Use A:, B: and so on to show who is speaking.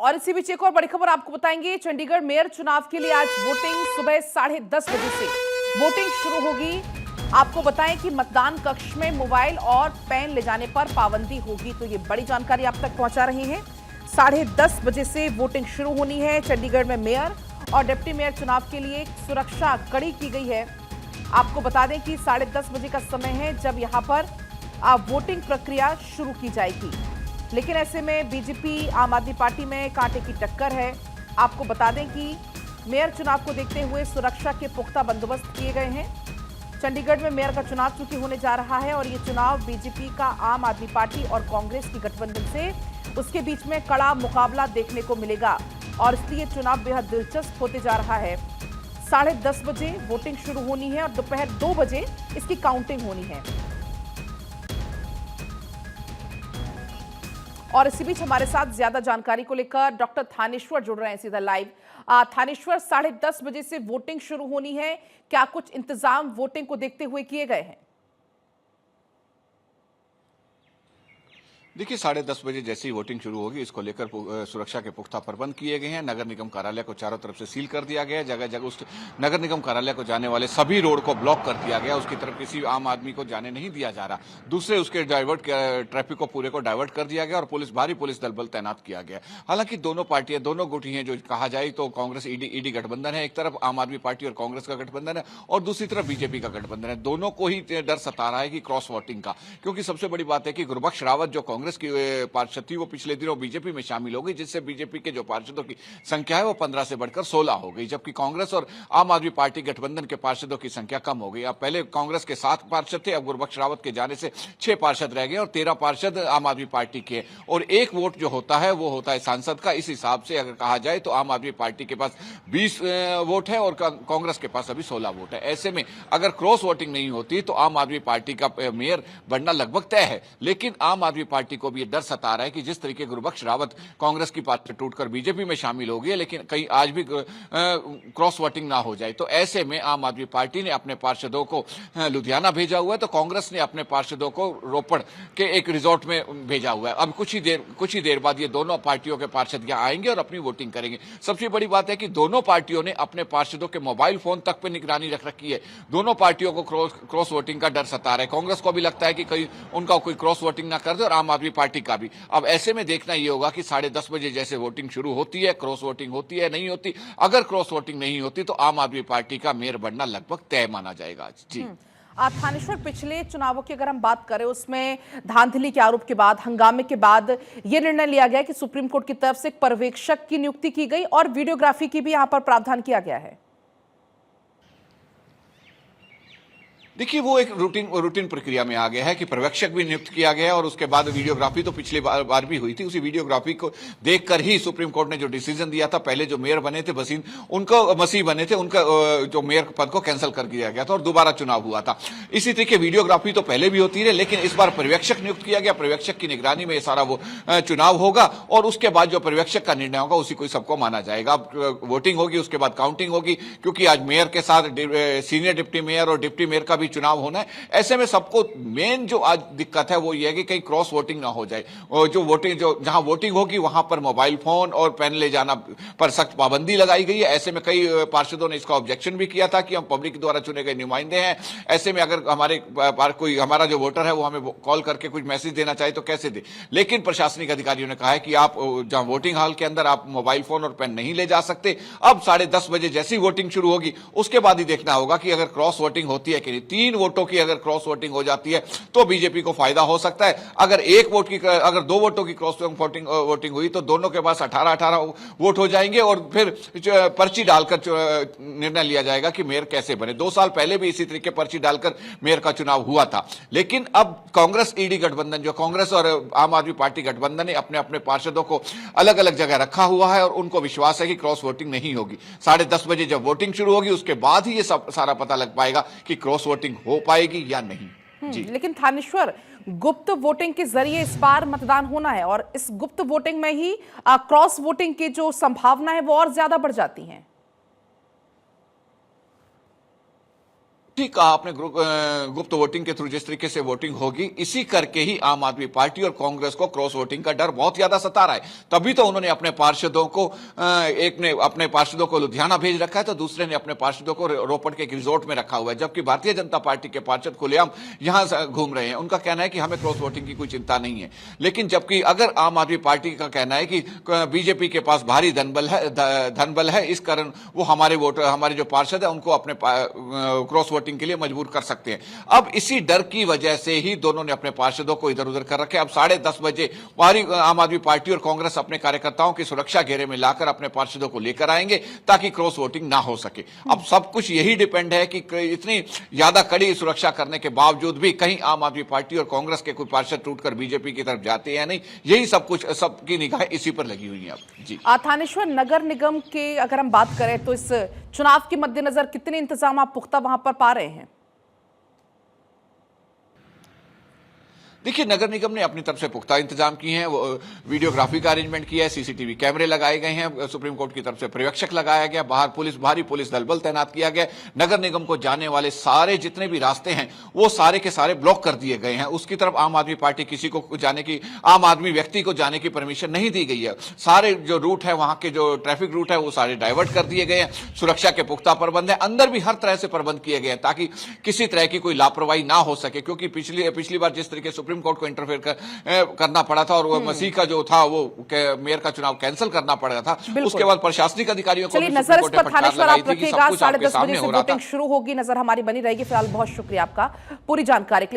A: और इसी बीच एक और बड़ी खबर आपको बताएंगे। चंडीगढ़ मेयर चुनाव के लिए आज वोटिंग सुबह 10:30 बजे से वोटिंग शुरू होगी। आपको बताएं कि मतदान कक्ष में मोबाइल और पेन ले जाने पर पाबंदी होगी, तो ये बड़ी जानकारी आप तक पहुंचा रहे हैं। 10:30 बजे से वोटिंग शुरू होनी है। चंडीगढ़ में मेयर और डिप्टी मेयर चुनाव के लिए सुरक्षा कड़ी की गई है। आपको बता दें कि 10:30 बजे का समय है जब यहां पर वोटिंग प्रक्रिया शुरू की जाएगी। लेकिन ऐसे में बीजेपी आम आदमी पार्टी में कांटे की टक्कर है। आपको बता दें कि मेयर चुनाव को देखते हुए सुरक्षा के पुख्ता बंदोबस्त किए गए हैं। चंडीगढ़ में मेयर का चुनाव चूंकि होने जा रहा है और ये चुनाव बीजेपी का आम आदमी पार्टी और कांग्रेस की गठबंधन से उसके बीच में कड़ा मुकाबला देखने को मिलेगा और इसलिए चुनाव बेहद दिलचस्प होते जा रहा है। 10:30 बजे वोटिंग शुरू होनी है और दोपहर 2 बजे इसकी काउंटिंग होनी है। और इसी बीच हमारे साथ ज्यादा जानकारी को लेकर डॉक्टर थानेश्वर जुड़ रहे हैं सीधा लाइव। थानेश्वर, 10:30 बजे से वोटिंग शुरू होनी है, क्या कुछ इंतजाम वोटिंग को देखते हुए किए गए हैं?
B: देखिए, 10:30 बजे जैसे ही वोटिंग शुरू होगी, इसको लेकर सुरक्षा के पुख्ता प्रबंध किए गए हैं। नगर निगम कार्यालय को चारों तरफ से सील कर दिया गया है। जगह जगह उस नगर निगम कार्यालय को जाने वाले सभी रोड को ब्लॉक कर दिया गया। उसकी तरफ किसी आम आदमी को जाने नहीं दिया जा रहा। दूसरे उसके ट्रैफिक को पूरे को डाइवर्ट कर दिया गया और भारी पुलिस दल बल तैनात किया गया। हालांकि दोनों पार्टियां, दोनों गुट हैं, जो कहा जाए तो कांग्रेस ईडी गठबंधन है, एक तरफ आम आदमी पार्टी और कांग्रेस का गठबंधन है और दूसरी तरफ बीजेपी का गठबंधन है। दोनों को ही डर सता रहा है कि क्रॉस वोटिंग का, क्योंकि सबसे बड़ी बात है कि गुरबख्श रावत जो कांग्रेस की पार्षद थी, वो पिछले दिनों बीजेपी में शामिल हो गई, जिससे बीजेपी के जो पार्षदों की संख्या है वो 15 से बढ़कर 16 हो गई, जबकि कांग्रेस और आम आदमी पार्टी गठबंधन के पार्षदों की संख्या कम हो गई। अब पहले कांग्रेस के 7 पार्षद थे, अब गुरबख्श रावत के जाने से 6 पार्षद रह गए और 13 पार्षद आम आदमी पार्टी के, और एक वोट जो होता है वो होता है सांसद का। इस हिसाब से अगर कहा जाए तो आम आदमी पार्टी के पास 20 वोट है और कांग्रेस के पास अभी 16 वोट है। ऐसे में अगर क्रॉस वोटिंग नहीं होती तो आम आदमी पार्टी का मेयर बनना लगभग तय है। लेकिन आम आदमी पार्टी को भी ये डर सता रहा है कि जिस तरीके गुरबख्श रावत कांग्रेस की पार्टी टूटकर बीजेपी में शामिल हो गई, लेकिन कहीं आज भी क्रॉस वोटिंग ना हो जाए, तो ऐसे में आम आदमी पार्टी ने अपने पार्षदों को लुधियाना भेजा हुआ है, तो कांग्रेस ने अपने पार्षदों को रोपड़ के एक रिजॉर्ट में भेजा हुआ है। अब कुछ ही देर बाद ये दोनों पार्टियों के पार्षद यहां आएंगे और अपनी वोटिंग करेंगे। सबसे बड़ी बात है कि दोनों पार्टियों ने अपने पार्षदों के मोबाइल फोन तक पे निगरानी रख रखी है। दोनों पार्टियों को क्रॉस वोटिंग का डर सता रहा है। कांग्रेस को भी लगता है कि कहीं उनका कोई क्रॉस वोटिंग ना कर दे और आम आदमी पार्टी का भी। अब ऐसे में देखना ये होगा कि 10:30 बजे जैसे वोटिंग शुरू होती है, क्रॉस वोटिंग होती है नहीं होती। अगर क्रॉस वोटिंग नहीं होती तो आम आदमी पार्टी का मेयर बनना लगभग तय माना जाएगा। जी
A: थानेश्वर, पिछले चुनावों की अगर हम बात करें उसमें धांधली के आरोप के बाद, हंगामे के बाद यह निर्णय लिया गया कि सुप्रीम कोर्ट की तरफ से एक पर्यवेक्षक की नियुक्ति की गई और वीडियोग्राफी की भी यहां पर प्रावधान किया गया है।
B: देखिए, वो एक रूटीन प्रक्रिया में आ गया है कि पर्यवेक्षक भी नियुक्त किया गया है और उसके बाद वीडियोग्राफी तो पिछली बार भी हुई थी। उसी वीडियोग्राफी को देखकर ही सुप्रीम कोर्ट ने जो डिसीजन दिया था, पहले जो मेयर बने थे मसीह बने थे, उनका जो मेयर पद को कैंसिल कर दिया गया था और दोबारा चुनाव हुआ था। इसी तरीके वीडियोग्राफी तो पहले भी होती है, लेकिन इस बार पर्यवेक्षक नियुक्त किया गया। पर्यवेक्षक की निगरानी में सारा वो चुनाव होगा और उसके बाद जो पर्यवेक्षक का निर्णय होगा उसी को सबको माना जाएगा। अब वोटिंग होगी, उसके बाद काउंटिंग होगी, क्योंकि आज मेयर के साथ सीनियर डिप्टी मेयर और डिप्टी मेयर का चुनाव होना है। ऐसे में सबको मेन जो आज दिक्कत है वो ये है कि कहीं क्रॉस वोटिंग ना हो जाए। और जहां वोटिंग होगी वहां पर मोबाइल फोन और पेन ले जाना पर सख्त पाबंदी लगाई गई है। ऐसे में कई पार्षदों ने इसका ऑब्जेक्शन भी किया था कि हम पब्लिक द्वारा चुने गए नुमाइंदे हैं। ऐसे में अगर हमारा जो वोटर है वो हमें कॉल करके कुछ मैसेज देना चाहे तो कैसे दे। लेकिन प्रशासनिक अधिकारियों ने कहा है कि आप जहां वोटिंग हॉल के अंदर आप मोबाइल फोन और पेन नहीं ले जा सकते। अब 10:30 बजे जैसी वोटिंग शुरू होगी उसके बाद ही देखना होगा कि अगर क्रॉस वोटिंग होती है कि नहीं। 3 वोटों की अगर क्रॉस वोटिंग हो जाती है तो बीजेपी को फायदा हो सकता है। अगर 2 वोटों की क्रॉस वोटिंग हुई तो दोनों के पास 18 वोट हो जाएंगे और फिर पर्ची डालकर निर्णय लिया जाएगा कि मेयर कैसे बने। 2 साल पहले भी इसी तरीके पर्ची डालकर मेयर का चुनाव हुआ था। लेकिन अब कांग्रेस ईडी गठबंधन, जो कांग्रेस और आम आदमी पार्टी गठबंधन ने अपने अपने पार्षदों को अलग अलग जगह रखा हुआ है और उनको विश्वास है कि क्रॉस वोटिंग नहीं होगी। 10:30 बजे जब वोटिंग शुरू होगी उसके बाद ही ये सारा पता लग पाएगा कि क्रॉस वोटिंग हो पाएगी या नहीं। जी
A: लेकिन थानेश्वर, गुप्त वोटिंग के जरिए इस बार मतदान होना है और इस गुप्त वोटिंग में ही क्रॉस वोटिंग की जो संभावना है वो और ज्यादा बढ़ जाती है।
B: ठीक कहा आपने, गुप्त वोटिंग के थ्रू जिस तरीके से वोटिंग होगी, इसी करके ही आम आदमी पार्टी और कांग्रेस को क्रॉस वोटिंग का डर बहुत ज्यादा सता रहा है। तभी तो उन्होंने अपने पार्षदों को, एक ने अपने पार्षदों को लुधियाना भेज रखा है तो दूसरे ने अपने पार्षदों को रोपड़ के एक रिजॉर्ट में रखा हुआ है, जबकि भारतीय जनता पार्टी के पार्षद खुलेआम यहां घूम रहे हैं। उनका कहना है कि हमें क्रॉस वोटिंग की कोई चिंता नहीं है, लेकिन जबकि अगर आम आदमी पार्टी का कहना है कि बीजेपी के पास भारी धनबल है, इस कारण वो हमारे जो पार्षद है उनको अपने क्रॉस वोटिंग के लिए मजबूर कर सकते हैं। अब इसी डर की वजह से ही दोनों ने अपने पार्षदों को इधर उधर कर रखे। अब 10:30 बजे आम आदमी पार्टी और कांग्रेस अपने कार्यकर्ताओं की सुरक्षा घेरे में लाकर अपने पार्षदों को लेकर आएंगे ताकि क्रॉस वोटिंग ना हो सके। अब सब कुछ यही डिपेंड है कि इतनी ज्यादा कड़ी सुरक्षा करने के बावजूद भी कहीं आम आदमी पार्टी और कांग्रेस के कोई पार्षद टूटकर बीजेपी की तरफ जाते हैं या नहीं, यही सब कुछ, सबकी निगाहें इसी पर लगी हुई हैं। अब जी
A: थानेश्वर, नगर निगम के अगर हम बात करें तो इस चुनाव के मद्देनजर कितने इंतजाम आप पुख्ता वहां पर पा रहे हैं?
B: देखिए, नगर निगम ने अपनी तरफ से पुख्ता इंतजाम किए हैं। वो वीडियोग्राफी का अरेंजमेंट किया है, सीसीटीवी कैमरे लगाए गए हैं, सुप्रीम कोर्ट की तरफ से पर्यवेक्षक लगाया गया, बाहर भारी पुलिस दलबल तैनात किया गया। नगर निगम को जाने वाले सारे जितने भी रास्ते हैं वो सारे के सारे ब्लॉक कर दिए गए हैं। उसकी तरफ आम आदमी पार्टी किसी को जाने की, आम आदमी व्यक्ति को जाने की परमिशन नहीं दी गई है। सारे जो रूट है, वहां के जो ट्रैफिक रूट है, वो सारे डाइवर्ट कर दिए गए हैं। सुरक्षा के पुख्ता प्रबंध है, अंदर भी हर तरह से प्रबंध किए गए हैं ताकि किसी तरह की कोई लापरवाही ना हो सके, क्योंकि पिछली बार जिस तरीके सुप्रीम कोर्ट को इंटरफेयर करना पड़ा था और वो मसीह का जो था वो मेयर का चुनाव कैंसिल करना पड़ा था, उसके बाद प्रशासनिक अधिकारियों को
A: नजर इस पर थानेश्वर आप रखिएगा। 10:30 बजे से वोटिंग शुरू होगी, नजर हमारी बनी रहेगी। फिलहाल बहुत शुक्रिया आपका पूरी जानकारी के लिए।